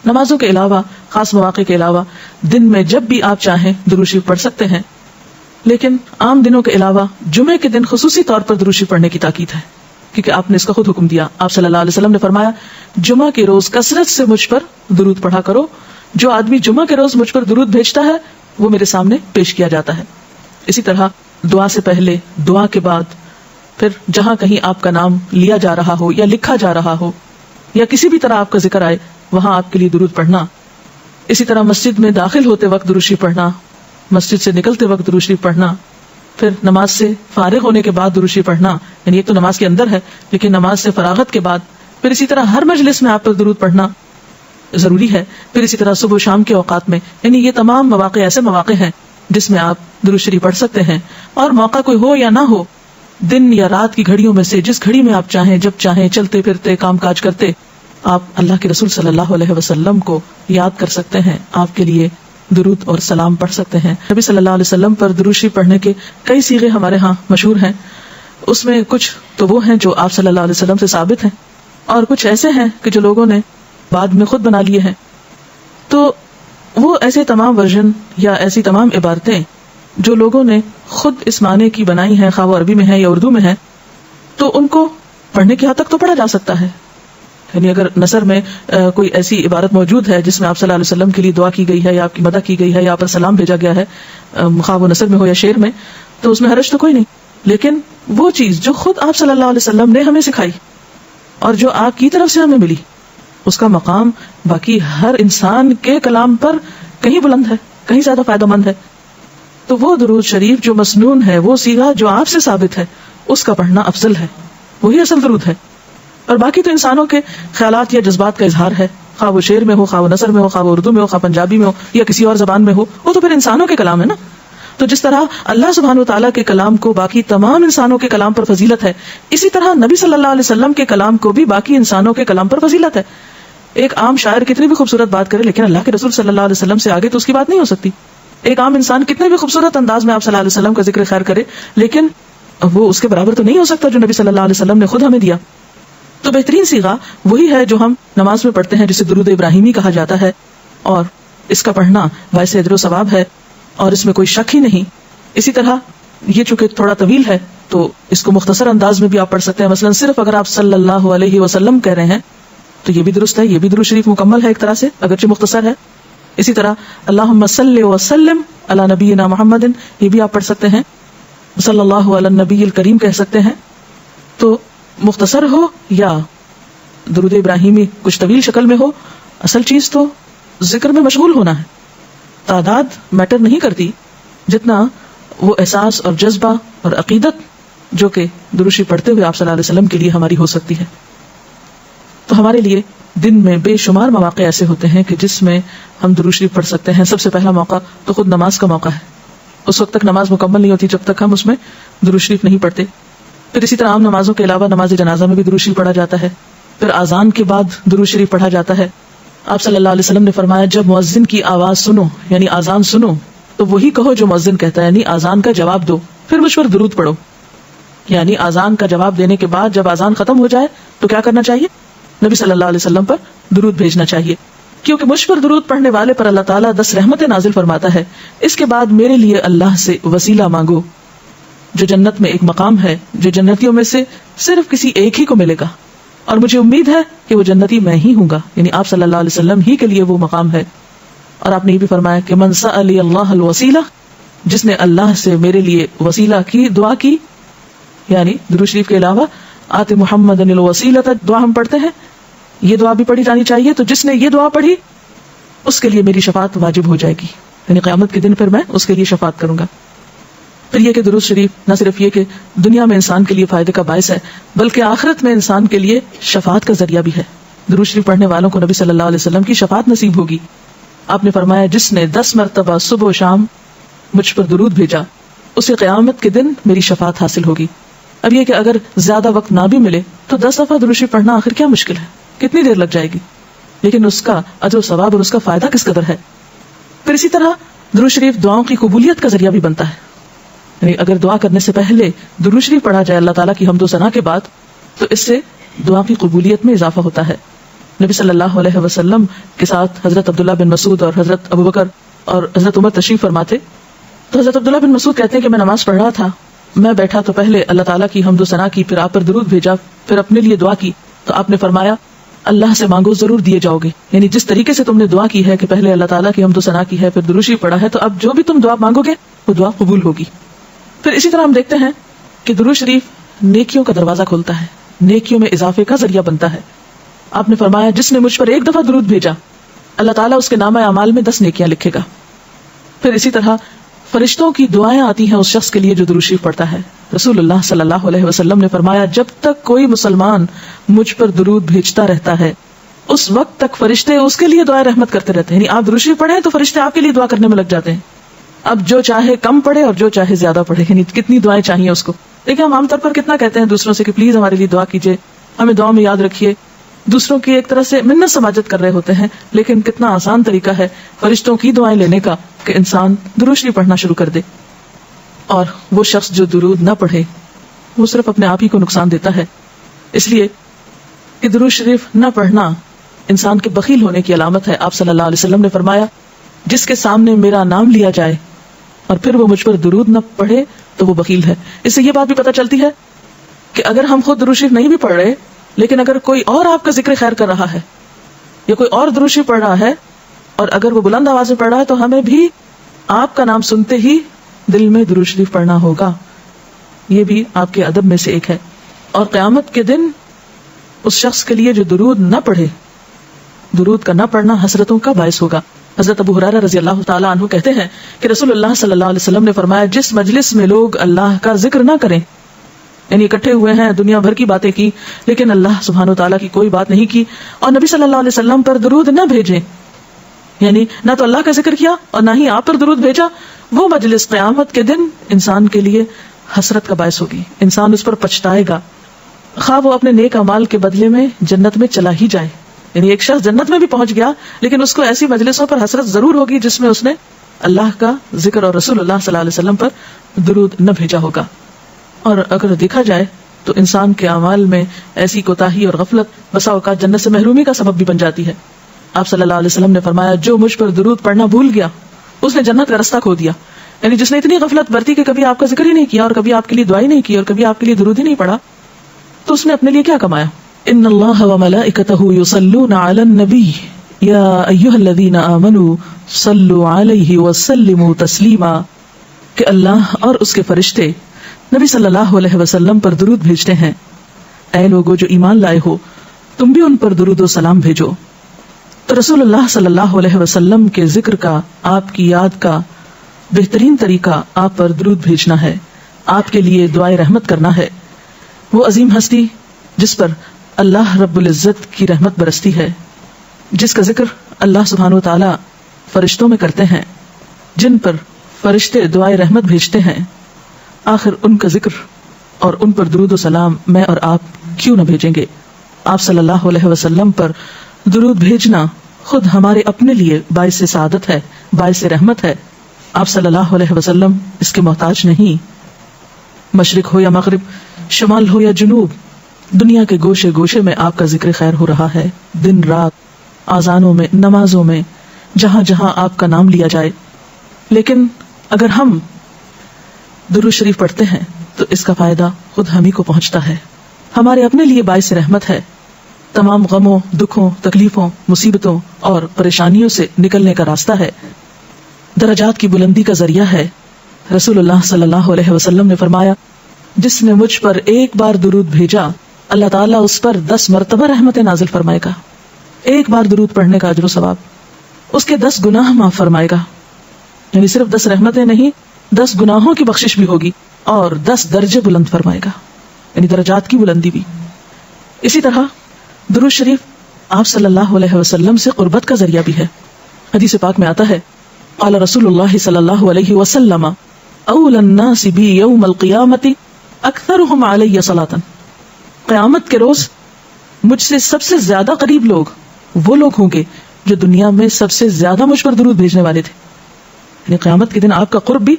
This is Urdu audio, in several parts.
نمازوں کے علاوہ، خاص مواقع کے علاوہ دن میں جب بھی آپ چاہیں درود شریف پڑھ سکتے ہیں، لیکن عام دنوں کے علاوہ جمعے کے دن خصوصی طور پر درود شریف پڑھنے کی تاکید ہے، کیونکہ آپ نے اس کا خود حکم دیا. آپ صلی اللہ علیہ وسلم نے فرمایا جمعہ کے روز کثرت سے مجھ پر درود پڑھا کرو. جو آدمی جمعہ کے روز مجھ پر درود بھیجتا ہے وہ میرے سامنے پیش کیا جاتا ہے. اسی طرح دعا سے پہلے، دعا کے بعد، پھر جہاں کہیں آپ کا نام لیا جا رہا ہو یا لکھا جا رہا ہو یا کسی بھی طرح آپ کا ذکر آئے وہاں آپ کے لیے درود پڑھنا. اسی طرح مسجد میں داخل ہوتے وقت درود شریف پڑھنا، مسجد سے نکلتے وقت درود شریف پڑھنا، پھر نماز سے فارغ ہونے کے بعد درود شریف پڑھنا، یعنی ایک تو نماز کے اندر ہے لیکن نماز سے فراغت کے بعد، پھر اسی طرح ہر مجلس میں آپ پر درود پڑھنا ضروری ہے. پھر اسی طرح صبح و شام کے اوقات میں، یعنی یہ تمام مواقع ایسے مواقع ہیں جس میں آپ درود شریف پڑھ سکتے ہیں. اور موقع کوئی ہو یا نہ ہو، دن یا رات کی گھڑیوں میں سے جس گھڑی میں آپ چاہیں، جب چاہیں، چلتے پھرتے، کام کاج کرتے، آپ اللہ کے رسول صلی اللہ علیہ وسلم کو یاد کر سکتے ہیں، آپ کے لیے درود اور سلام پڑھ سکتے ہیں. نبی صلی اللہ علیہ وسلم پر درود شریف پڑھنے کے کئی صیغے ہمارے ہاں مشہور ہیں. اس میں کچھ تو وہ ہیں جو آپ صلی اللہ علیہ وسلم سے ثابت ہیں، اور کچھ ایسے ہیں کہ جو لوگوں نے بعد میں خود بنا لیے ہیں. تو وہ ایسے تمام ورژن یا ایسی تمام عبارتیں جو لوگوں نے خود اس معنی کی بنائی ہیں، خواہ وہ عربی میں ہے یا اردو میں ہے، تو ان کو پڑھنے کی حد تک تو پڑھا جا سکتا ہے. یعنی اگر نثر میں کوئی ایسی عبارت موجود ہے جس میں آپ صلی اللہ علیہ وسلم کے لیے دعا کی گئی ہے یا آپ کی مدح کی گئی ہے یا آپ پر سلام بھیجا گیا ہے، خواہ وہ نثر میں ہو یا شعر میں، تو اس میں حرج تو کوئی نہیں. لیکن وہ چیز جو خود آپ صلی اللہ علیہ وسلم نے ہمیں سکھائی اور جو آپ کی طرف سے ہمیں ملی، اس کا مقام باقی ہر انسان کے کلام پر کہیں بلند ہے، کہیں زیادہ فائدہ مند ہے. تو وہ درود شریف جو مسنون ہے، وہ صیغہ جو آپ سے ثابت ہے، اس کا پڑھنا افضل ہے، وہی اصل درود ہے. اور باقی تو انسانوں کے خیالات یا جذبات کا اظہار ہے، خواہ وہ شعر میں ہو، خواہ وہ نثر میں ہو، خواہ وہ اردو میں ہو، خواہ پنجابی میں ہو یا کسی اور زبان میں ہو، وہ تو پھر انسانوں کے کلام ہے نا. تو جس طرح اللہ سبحانہ وتعالیٰ کے کلام کو باقی تمام انسانوں کے کلام پر فضیلت ہے، اسی طرح نبی صلی اللہ علیہ وسلم کے کلام کو بھی باقی انسانوں کے کلام پر فضیلت ہے. ایک عام شاعر کتنی بھی خوبصورت بات کرے لیکن اللہ کے رسول صلی اللہ علیہ وسلم سے آگے تو اس کی بات نہیں ہو سکتی. ایک عام انسان کتنے بھی خوبصورت انداز میں آپ صلی اللہ علیہ وسلم کا ذکر خیر کرے لیکن وہ اس کے برابر تو نہیں ہو سکتا جو نبی صلی اللہ علیہ وسلم نے خود ہمیں دیا. تو بہترین صیغہ وہی ہے جو ہم نماز میں پڑھتے ہیں، جسے درود ابراہیمی کہا جاتا ہے، اور اس کا پڑھنا باعث اجر و ثواب ہے اور اس میں کوئی شک ہی نہیں. اسی طرح یہ چونکہ تھوڑا طویل ہے تو اس کو مختصر انداز میں بھی آپ پڑھ سکتے ہیں. مثلا صرف اگر آپ صلی اللہ علیہ وسلم کہہ رہے ہیں تو یہ بھی درست ہے، یہ بھی درود شریف مکمل ہے ایک طرح سے اگرچہ مختصر ہے. اسی طرح اللہم صلی وسلم علی نبینا محمد، یہ بھی آپ پڑھ سکتے ہیں. صلی اللہ علی النبی الکریم کہہ سکتے ہیں. تو مختصر ہو یا درود ابراہیمی کچھ طویل شکل میں ہو، اصل چیز تو ذکر میں مشغول ہونا ہے. تعداد میٹر نہیں کرتی جتنا وہ احساس اور جذبہ اور عقیدت جو کہ درود شریف پڑھتے ہوئے آپ صلی اللہ علیہ وسلم کے لیے ہماری ہو سکتی ہے. تو ہمارے لیے دن میں بے شمار مواقع ایسے ہوتے ہیں کہ جس میں ہم درود شریف پڑھ سکتے ہیں. سب سے پہلا موقع تو خود نماز کا موقع ہے. اس وقت تک نماز مکمل نہیں ہوتی جب تک ہم اس میں درود شریف نہیں پڑھتے. پھر اسی طرح عام نمازوں کے علاوہ نماز جنازہ میں بھی درود شریف پڑھا جاتا ہے. پھر اذان کے بعد درود شریف پڑھا جاتا ہے. آپ صلی اللہ علیہ وسلم نے فرمایا جب مؤذن کی آواز سنو یعنی اذان سنو تو وہی کہو جو مؤذن کہتا ہے، یعنی اذان کا جواب دو، پھر مجھ پر درود پڑھو. یعنی اذان کا جواب دینے کے بعد جب اذان ختم ہو جائے تو کیا کرنا چاہیے؟ نبی صلی اللہ علیہ وسلم پر درود بھیجنا چاہیے، کیونکہ مجھ پر درود پڑھنے والے پر اللہ تعالیٰ 10 رحمتیں نازل فرماتا ہے. اس کے بعد میرے لیے اللہ سے وسیلہ مانگو، جو جنت میں ایک مقام ہے جو جنتیوں میں سے صرف کسی ایک ہی کو ملے گا، اور مجھے امید ہے کہ وہ جنتی میں ہی ہوں گا، یعنی آپ صلی اللہ علیہ وسلم ہی کے لیے وہ مقام ہے. اور آپ نے یہ بھی فرمایا کہ من سأل اللہ الوسیلہ، جس نے اللہ سے میرے لیے وسیلہ کی دعا کی، یعنی درود شریف کے علاوہ آت محمد الوسیلۃ دعا ہم پڑھتے ہیں، یہ دعا بھی پڑھی جانی چاہیے. تو جس نے یہ دعا پڑھی اس کے لیے میری شفاعت واجب ہو جائے گی، یعنی قیامت کے دن پھر میں اس کے لیے شفاعت کروں گا. پھر یہ کہ درود شریف نہ صرف یہ کہ دنیا میں انسان کے لیے فائدے کا باعث ہے بلکہ آخرت میں انسان کے لیے شفاعت کا ذریعہ بھی ہے. درود شریف پڑھنے والوں کو نبی صلی اللہ علیہ وسلم کی شفاعت نصیب ہوگی. آپ نے فرمایا جس نے 10 مرتبہ صبح و شام مجھ پر درود بھیجا اسے قیامت کے دن میری شفاعت حاصل ہوگی. اب یہ کہ اگر زیادہ وقت نہ بھی ملے تو 10 دفعہ درود شریف پڑھنا آخر کیا مشکل ہے، کتنی دیر لگ جائے گی، لیکن اس کا اجر و ثواب اور اس کا فائدہ کس قدر ہے. پھر اسی طرح درود شریف دعاؤں کی قبولیت کا ذریعہ بھی بنتا ہے. یعنی اگر دعا کرنے سے پہلے درود شریف پڑھا جائے اللہ تعالیٰ کی حمد و ثنا کے بعد تو اس سے دعا کی قبولیت میں اضافہ ہوتا ہے. نبی صلی اللہ علیہ وسلم کے ساتھ حضرت عبداللہ بن مسعود اور حضرت ابوبکر اور حضرت عمر تشریف فرما تھے. تو حضرت عبداللہ بن مسعود کہتے ہیں کہ میں نماز پڑھ رہا تھا، میں بیٹھا تو پہلے اللہ تعالیٰ کی حمد و ثنا کی، پھر آپ پر درود بھیجا، پھر اپنے لیے دعا کی. تو آپ نے فرمایا اللہ سے مانگو ضرور دیے جاؤ گے. یعنی جس طریقے سے تم نے دعا کی ہے کہ پہلے اللہ تعالیٰ کی حمد و ثنا کی ہے، پھر درود شریف پڑھا ہے، تو اب جو بھی تم دعا مانگو گے وہ دعا قبول ہوگی. پھر اسی طرح ہم دیکھتے ہیں کہ درود شریف نیکیوں کا دروازہ کھولتا ہے، نیکیوں میں اضافے کا ذریعہ بنتا ہے. آپ نے فرمایا جس نے مجھ پر ایک دفعہ درود بھیجا اللہ تعالیٰ اس کے نامہ اعمال میں 10 نیکیاں لکھے گا. پھر اسی طرح فرشتوں کی دعائیں آتی ہیں اس شخص کے لیے جو درود شریف پڑھتا ہے. رسول اللہ صلی اللہ علیہ وسلم نے فرمایا جب تک کوئی مسلمان مجھ پر درود بھیجتا رہتا ہے اس وقت تک فرشتے اس کے لیے دعائیں رحمت کرتے رہتے ہیں. یعنی آپ درود شریف پڑھیں تو فرشتے آپ کے لیے دعا کرنے میں لگ جاتے ہیں. اب جو چاہے کم پڑھے اور جو چاہے زیادہ پڑھے، یعنی کتنی دعائیں چاہیے اس کو. دیکھیں ہم عام طور پر کتنا کہتے ہیں دوسروں سے کہ پلیز ہمارے لیے دعا کیجیے، ہمیں دعا میں یاد رکھیے، دوسروں کی ایک طرح سے منت سماجت کر رہے ہوتے ہیں. لیکن کتنا آسان طریقہ ہے فرشتوں کی دعائیں لینے کا کہ انسان درود شریف پڑھنا شروع کر دے. اور وہ شخص جو درود نہ پڑھے وہ صرف اپنے آپ ہی کو نقصان دیتا ہے. اس لیے کہ درود شریف نہ پڑھنا انسان کے بخیل ہونے کی علامت ہے. آپ صلی اللہ علیہ وسلم نے فرمایا جس کے سامنے میرا نام لیا جائے اور پھر وہ مجھ پر درود نہ پڑھے تو وہ بخیل ہے. اس سے یہ بات بھی پتہ چلتی ہے کہ اگر ہم خود درود شریف نہیں بھی پڑھ رہے لیکن اگر کوئی اور آپ کا ذکر خیر کر رہا ہے یا کوئی اور درود شریف پڑھ رہا ہے اور اگر وہ بلند آواز میں پڑھ رہا ہے تو ہمیں بھی آپ کا نام سنتے ہی دل میں درود شریف پڑھنا ہوگا. یہ بھی آپ کے ادب میں سے ایک ہے. اور قیامت کے دن اس شخص کے لیے جو درود نہ پڑھے، درود کا نہ پڑھنا حسرتوں کا باعث ہوگا. حضرت ابو ہریرہ رضی اللہ تعالیٰ عنہ کہتے ہیں کہ رسول اللہ صلی اللہ علیہ وسلم نے فرمایا جس مجلس میں لوگ اللہ کا ذکر نہ کریں، یعنی اکٹھے ہوئے ہیں دنیا بھر کی باتیں کی لیکن اللہ سبحانہ وتعالیٰ کی کوئی بات نہیں کی، اور نبی صلی اللہ علیہ وسلم پر درود نہ بھیجیں، یعنی نہ تو اللہ کا ذکر کیا اور نہ ہی آپ پر درود بھیجا، وہ مجلس قیامت کے دن انسان کے لیے حسرت کا باعث ہوگی. انسان اس پر پچھتائے گا، خواہ وہ اپنے نیک اعمال کے بدلے میں جنت میں چلا ہی جائے. یعنی ایک شخص جنت میں بھی پہنچ گیا لیکن اس کو ایسی مجلسوں پر حسرت ضرور ہوگی جس میں اس نے اللہ کا ذکر اور رسول اللہ صلی اللہ علیہ وسلم پر درود نہ بھیجا ہوگا. اور اگر دیکھا جائے تو انسان کے اعمال میں ایسی کوتاہی اور غفلت بسا اوقات جنت سے محرومی کا سبب بھی بن جاتی ہے. آپ صلی اللہ علیہ وسلم نے فرمایا جو مجھ پر درود پڑھنا بھول گیا اس نے جنت کا راستہ کھو دیا. یعنی جس نے اتنی غفلت برتی کہ کبھی آپ کا ذکر ہی نہیں کیا اور کبھی آپ کے لیے دعا ہی نہیں کی اور کبھی آپ کے لیے درود ہی نہیں پڑھا، تو اس نے اپنے لیے کیا کمایا. ان اللہ وملائکتہ یصلون علی النبی یا ایھا الذین آمنوا صلوا علیہ وسلموا تسلیما، کہ اللہ اور اس کے فرشتے نبی صلی اللہ علیہ وسلم پر درود بھیجتے ہیں. اے لوگو جو ایمان لائے ہو تم بھی ان پر درود و سلام بھیجو. تو رسول اللہ صلی اللہ علیہ وسلم کے ذکر کا، آپ کی یاد کا بہترین طریقہ آپ پر درود بھیجنا ہے، آپ کے لیے دعائے رحمت کرنا ہے. وہ عظیم ہستی جس پر اللہ رب العزت کی رحمت برستی ہے، جس کا ذکر اللہ سبحانہ و تعالی فرشتوں میں کرتے ہیں، جن پر فرشتے دعائے رحمت بھیجتے ہیں، آخر ان کا ذکر اور ان پر درود و سلام میں اور آپ کیوں نہ بھیجیں گے. آپ صلی اللہ علیہ وسلم پر درود بھیجنا خود ہمارے اپنے لیے باعث سعادت ہے، باعث رحمت ہے. آپ صلی اللہ علیہ وسلم اس کے محتاج نہیں. مشرق ہو یا مغرب، شمال ہو یا جنوب، دنیا کے گوشے گوشے میں آپ کا ذکر خیر ہو رہا ہے، دن رات، آذانوں میں، نمازوں میں، جہاں جہاں آپ کا نام لیا جائے. لیکن اگر ہم درود شریف پڑھتے ہیں تو اس کا فائدہ خود ہم ہی کو پہنچتا ہے، ہمارے اپنے لیے باعث رحمت ہے، تمام غموں، دکھوں، تکلیفوں، مصیبتوں اور پریشانیوں سے نکلنے کا راستہ ہے، درجات کی بلندی کا ذریعہ ہے. رسول اللہ صلی اللہ علیہ وسلم نے فرمایا جس نے مجھ پر ایک بار درود بھیجا اللہ تعالیٰ اس پر 10 مرتبہ رحمت نازل فرمائے گا. ایک بار درود پڑھنے کا اجر و ثواب، اس کے 10 گناہ معاف فرمائے گا. یعنی صرف 10 رحمتیں نہیں، 10 گناہوں کی بخشش بھی ہوگی اور 10 درجے بلند فرمائے گا، یعنی درجات کی بلندی بھی. اسی طرح درود شریف آپ صلی اللہ علیہ وسلم سے قربت کا ذریعہ بھی ہے. حدیث پاک میں آتا ہے قال رسول اللہ صلی اللہ علیہ وسلم اول الناس بی یوم القیامت اکثرهم علی صلاۃ، قیامت کے روز مجھ سے سب سے زیادہ قریب لوگ وہ لوگ ہوں گے جو دنیا میں سب سے زیادہ مجھ پر درود بھیجنے والے تھے. یعنی قیامت کے دن آپ کا قرب بھی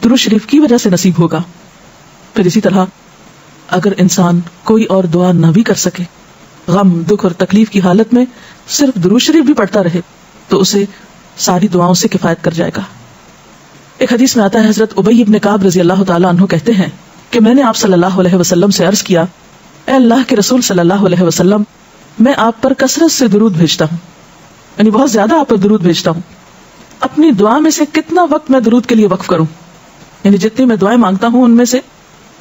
درود شریف کی وجہ سے نصیب ہوگا. پھر اسی طرح اگر انسان کوئی اور دعا نہ بھی کر سکے غم دکھ اور تکلیف کی حالت میں صرف درود شریف بھی پڑھتا رہے تو اسے ساری دعاؤں سے کفایت کر جائے گا. ایک حدیث میں آتا ہے حضرت ابی بن کعب رضی اللہ تعالیٰ عنہ کہتے ہیں کہ میں نے آپ صلی اللہ علیہ وسلم سے عرض کیا اے اللہ کے رسول صلی اللہ علیہ وسلم میں آپ پر کثرت سے درود بھیجتا ہوں, یعنی بہت زیادہ آپ پر درود بھیجتا ہوں, اپنی دعا میں سے کتنا وقت میں درود کے لیے وقف کروں, یعنی جتنی میں دعائیں مانگتا ہوں ان میں سے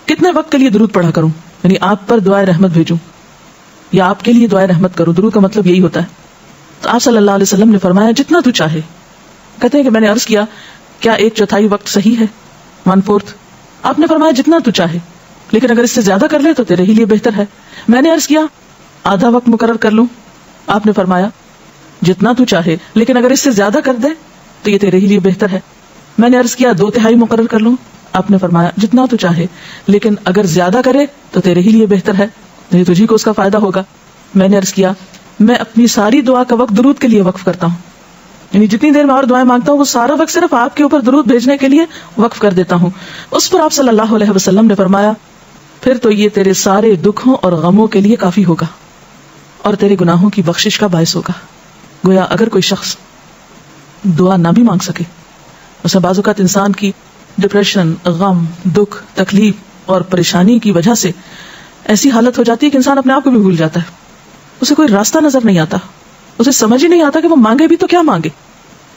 کتنے وقت کے لیے درود پڑھا کروں, یعنی آپ پر دعائیں رحمت بھیجوں یا آپ کے لیے دعائیں رحمت کروں. درود کا مطلب یہی ہوتا ہے. تو آپ صلی اللہ علیہ وسلم نے فرمایا جتنا تو چاہے. کہتے ہیں کہ میں نے عرض کیا کیا 1/4 وقت صحیح ہے, 1/4؟ آپ نے فرمایا جتنا تو چاہے, لیکن اگر اس سے زیادہ کر لے تو تیرے ہی لیے بہتر ہے. میں نے عرض کیا آدھا وقت مقرر کر لوں. آپ نے فرمایا جتنا تو چاہے, لیکن اگر اس سے زیادہ کر دے تو یہ تیرے ہی لیے بہتر ہے. میں نے عرض کیا 2/3 مقرر کر لوں. آپ نے فرمایا جتنا تو چاہے, لیکن اگر زیادہ کرے تو تیرے ہی لیے بہتر ہے, نہیں تجھی کو اس کا فائدہ ہوگا. میں نے عرض کیا میں اپنی ساری دعا کا وقت درود کے لیے وقف کرتا ہوں, یعنی جتنی دیر میں اور دعائیں مانگتا ہوں وہ سارا وقت صرف آپ کے اوپر درود بھیجنے کے لیے وقف کر دیتا ہوں. اس پر آپ صلی اللہ علیہ وسلم نے فرمایا پھر تو یہ تیرے سارے دکھوں اور غموں کے لیے کافی ہوگا اور تیرے گناہوں کی بخشش کا باعث ہوگا. گویا اگر کوئی شخص دعا نہ بھی مانگ سکے, اسے بعض اوقات انسان کی ڈپریشن, غم, دکھ, تکلیف اور پریشانی کی وجہ سے ایسی حالت ہو جاتی ہے کہ انسان اپنے آپ کو بھی بھول جاتا ہے, اسے کوئی راستہ نظر نہیں آتا, اسے سمجھ ہی نہیں آتا کہ وہ مانگے بھی تو کیا مانگے.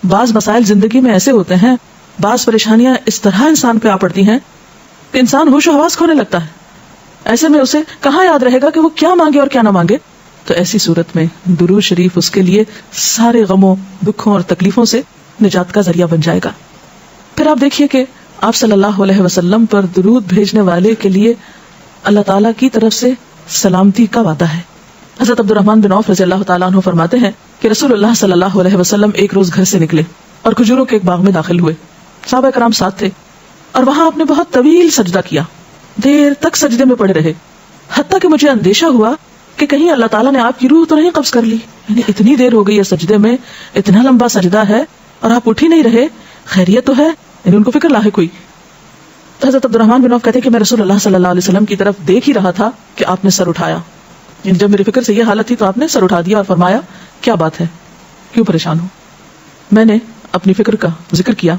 بعض مسائل زندگی میں ایسے ہوتے ہیں, بعض پریشانیاں اس طرح انسان پہ آ پڑتی ہیں کہ انسان ہوش و حواس کھونے لگتا ہے. ایسے میں اسے کہاں یاد رہے گا کہ وہ کیا مانگے اور کیا نہ مانگے. تو ایسی صورت میں درود شریف اس کے لیے سارے غموں, دکھوں اور تکلیفوں سے نجات کا ذریعہ بن جائے گا. پھر آپ دیکھیے کہ آپ صلی اللہ علیہ وسلم پر درود بھیجنے والے کے لیے اللہ تعالیٰ کی طرف سے سلامتی کا وعدہ ہے. حضرت عبد الرحمن بن عوف رضی اللہ تعالیٰ عنہ فرماتے ہیں کہ رسول اللہ صلی اللہ علیہ وسلم ایک روز گھر سے نکلے اور کھجوروں کے ایک باغ میں داخل ہوئے. صحابہ کرام ساتھ تھے اور وہاں آپ نے بہت طویل سجدہ کیا, دیر تک سجدے میں پڑے رہے, حتیٰ کہ مجھے اندیشہ ہوا کہ کہیں اللہ تعالیٰ نے آپ کی روح تو نہیں قبض کر لی, یعنی اتنی دیر ہو گئی ہے سجدے میں, اتنا لمبا سجدہ ہے اور آپ اٹھ ہی نہیں رہے, خیریت تو ہے؟ یعنی ان کو فکر لاحق ہوئی. تو حضرت عبد الرحمن بن عوف کہتے ہیں کہ میں رسول اللہ صلی اللہ علیہ وسلم کی طرف دیکھ ہی رہا تھا کہ آپ نے سر اٹھایا, یعنی جب میری فکر سے یہ حالت تھی تو آپ نے سر اٹھا دیا اور فرمایا کیا بات ہے, کیوں پریشان ہو؟ میں نے اپنی فکر کا ذکر کیا,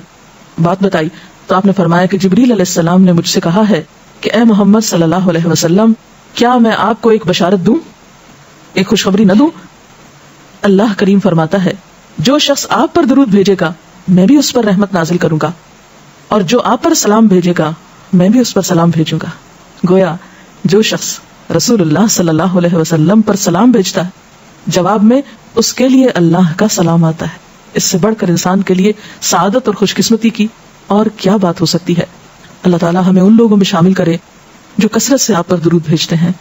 بات بتائی تو آپ نے فرمایا کہ جبریل علیہ السلام نے مجھ سے کہا ہے کہ اے محمد صلی اللہ علیہ وسلم کیا میں آپ کو ایک بشارت دوں, ایک خوشخبری نہ دوں؟ اللہ کریم فرماتا ہے جو شخص آپ پر درود بھیجے گا میں بھی اس پر رحمت نازل کروں گا, اور جو آپ پر سلام بھیجے گا میں بھی اس پر سلام بھیجوں گا. گویا جو شخص رسول اللہ صلی اللہ علیہ وسلم پر سلام بھیجتا ہے جواب میں اس کے لیے اللہ کا سلام آتا ہے. اس سے بڑھ کر انسان کے لیے سعادت اور خوش قسمتی کی اور کیا بات ہو سکتی ہے. اللہ تعالی ہمیں ان لوگوں میں شامل کرے جو کثرت سے آپ پر درود بھیجتے ہیں.